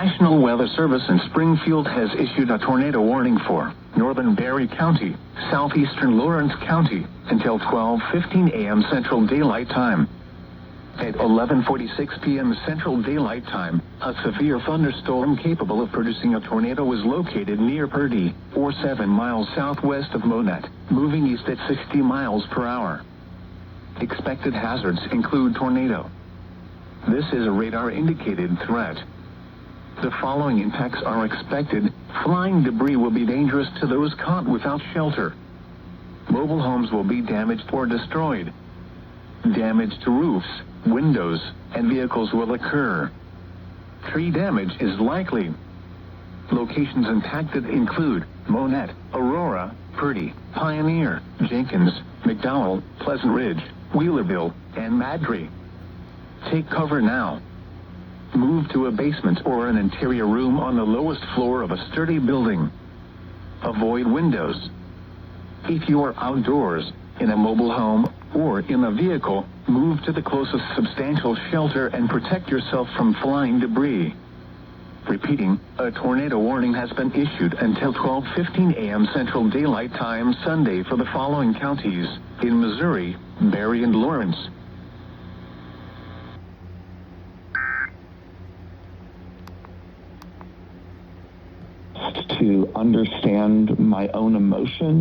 National Weather Service in Springfield has issued a tornado warning for northern Berry County, southeastern Lawrence County, until 12:15 a.m. Central Daylight Time. At 11:46 p.m. Central Daylight Time, a severe thunderstorm capable of producing a tornado was located near Purdy, or 7 miles southwest of Monett, moving east at 60 miles per hour. Expected hazards include tornado. This is a radar-indicated threat. The following impacts are expected. Flying debris will be dangerous to those caught without shelter. Mobile homes will be damaged or destroyed. Damage to roofs, windows, and vehicles will occur. Tree damage is likely. Locations impacted include Monett, Aurora, Purdy, Pioneer, Jenkins, McDowell, Pleasant Ridge, Wheelerville, and Madry. Take cover now. Move to a basement or an interior room on the lowest floor of a sturdy building. Avoid windows. If you are outdoors, in a mobile home, or in a vehicle, move to the closest substantial shelter and protect yourself from flying debris. Repeating, a tornado warning has been issued until 12:15 a.m. Central Daylight Time Sunday for the following counties in Missouri: Berry and Lawrence. To understand my own emotions